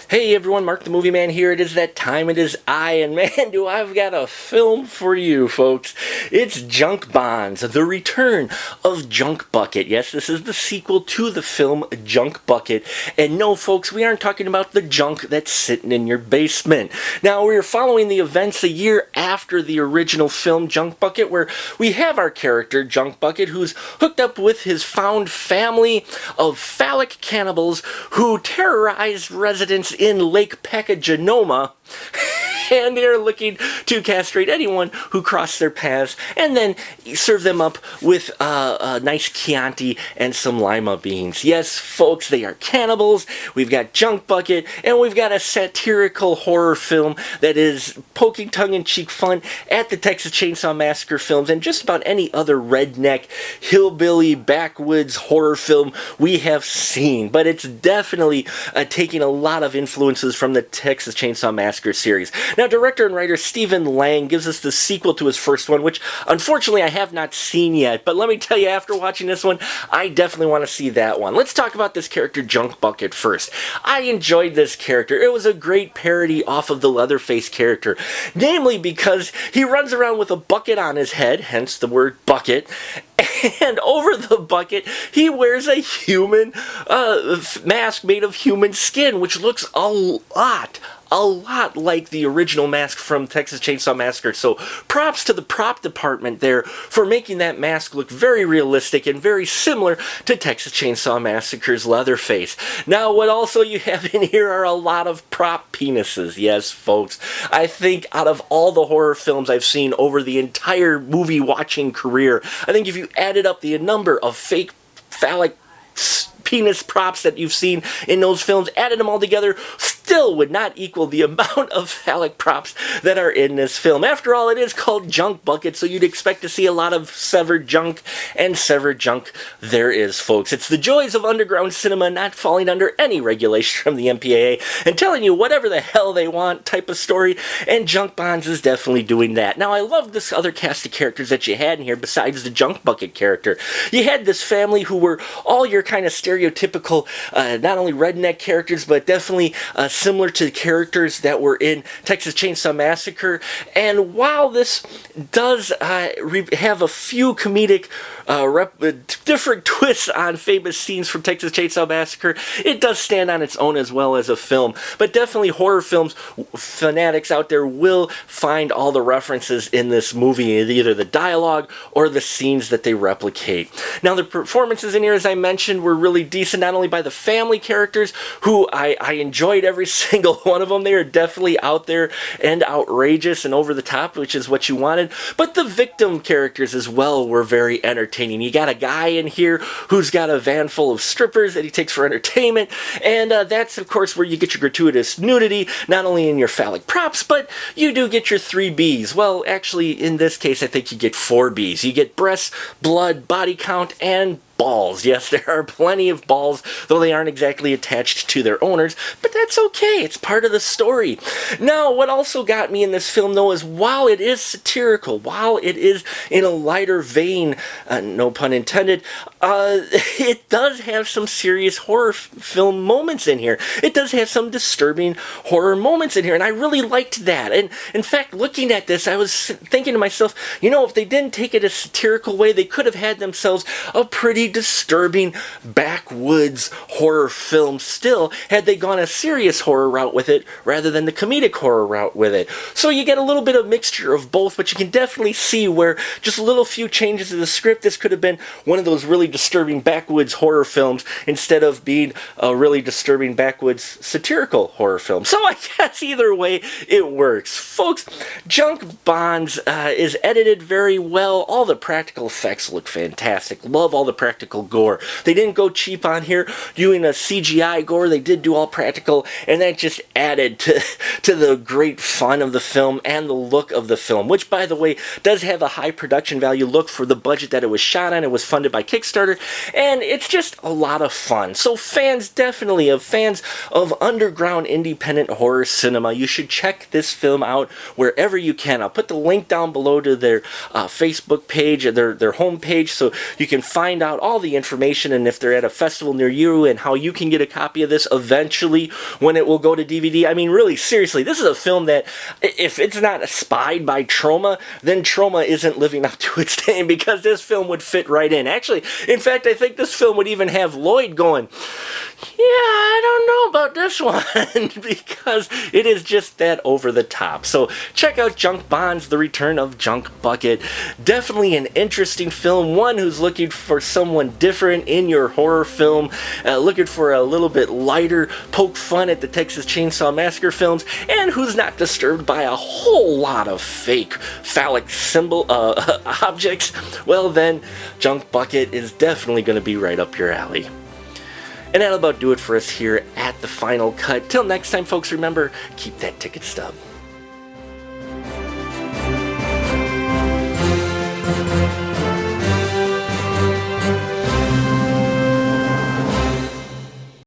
Hey everyone, Mark the Movie Man here. It is that time. It is I, and man, do I've got a film for you, folks. It's Junk Bonds, the return of Junkbucket. Yes, this is the sequel to the film Junkbucket. And no, folks, we aren't talking about the junk that's sitting in your basement. Now, we're following the events a year after the original film Junkbucket, where we have our character, Junkbucket, who's hooked up with his found family of phallic cannibals who terrorize residents in Lake Pakajanomo, and they're looking to castrate anyone who crosses their paths, and then serve them up with a nice Chianti and some lima beans. Yes, folks, they are cannibals. We've got Junkbucket, and we've got a satirical horror film that is poking tongue-in-cheek fun at the Texas Chainsaw Massacre films and just about any other redneck, hillbilly, backwoods horror film we have seen. But it's definitely taking a lot of influences from the Texas Chainsaw Massacre series. Now, director and writer Stephen Lang gives us the sequel to his first one, which unfortunately I have not seen yet, but let me tell you, after watching this one, I definitely want to see that one. Let's talk about this character, Junkbucket, first. I enjoyed this character. It was a great parody off of the Leatherface character, namely because he runs around with a bucket on his head, hence the word bucket, and over the bucket, he wears a human mask made of human skin, which looks a lot like the original mask from Texas Chainsaw Massacre. So props to the prop department there for making that mask look very realistic and very similar to Texas Chainsaw Massacre's Leatherface. Now, what also you have in here are a lot of prop penises. Yes, folks. I think out of all the horror films I've seen over the entire movie watching career, I think if you added up the number of fake phallic penis props that you've seen in those films, added them all together, still would not equal the amount of phallic props that are in this film. After all, it is called Junkbucket, so you'd expect to see a lot of severed junk, and severed junk there is, folks. It's the joys of underground cinema not falling under any regulation from the MPAA and telling you whatever the hell they want type of story, and Junk Bonds is definitely doing that. Now, I love this other cast of characters that you had in here besides the Junkbucket character. You had this family who were all your kind of stereotypical, not only redneck characters, but definitely similar to the characters that were in Texas Chainsaw Massacre. And while this does have a few comedic different twists on famous scenes from Texas Chainsaw Massacre, it does stand on its own as well as a film. But definitely horror films fanatics out there will find all the references in this movie, either the dialogue or the scenes that they replicate. Now, the performances in here, as I mentioned, were really decent, not only by the family characters, who I enjoyed every single one of them. They are definitely out there and outrageous and over the top, which is what you wanted, but the victim characters as well were very entertaining. You got a guy in here who's got a van full of strippers that he takes for entertainment, and that's of course where you get your gratuitous nudity, not only in your phallic props, but you do get your 3 Bs. Well, actually, in this case, I think you get 4 Bs. You get breasts, blood, body count, and balls. Yes, there are plenty of balls, though they aren't exactly attached to their owners, but that's okay. It's part of the story. Now, what also got me in this film, though, is while it is satirical, while it is in a lighter vein, no pun intended, it does have some serious horror film moments in here. It does have some disturbing horror moments in here, and I really liked that. And in fact, looking at this, I was thinking to myself, you know, if they didn't take it a satirical way, they could have had themselves a pretty disturbing backwoods horror film still, had they gone a serious horror route with it rather than the comedic horror route with it. So you get a little bit of mixture of both, but you can definitely see where just a little few changes to the script, this could have been one of those really disturbing backwoods horror films instead of being a really disturbing backwoods satirical horror film. So I guess either way it works. Folks, Junk Bonds is edited very well. All the practical effects look fantastic. Love all the practical practical gore. They didn't go cheap on here doing a CGI gore. They did do all practical, and that just added to the great fun of the film and the look of the film, which, by the way, does have a high production value look for the budget that it was shot on. It was funded by Kickstarter, and it's just a lot of fun. So fans of underground independent horror cinema, you should check this film out wherever you can. I'll put the link down below to their Facebook page, their homepage, so you can find out all the information and if they're at a festival near you and how you can get a copy of this eventually when it will go to DVD. I mean, really, seriously, this is a film that, if it's not spied by Troma, then Troma isn't living up to its name, because this film would fit right in. Actually, in fact, I think this film would even have Lloyd going, yeah, I don't know about this one, because it is just that over the top. So check out Junk Bonds, The Return of Junkbucket. Definitely an interesting film, one who's looking for someone different in your horror film, looking for a little bit lighter, poke fun at the Texas Chainsaw Massacre films, and who's not disturbed by a whole lot of fake phallic symbol objects. Well then, Junkbucket is definitely going to be right up your alley. And that'll about do it for us here at The Final Cut. Till next time, folks, remember, keep that ticket stub.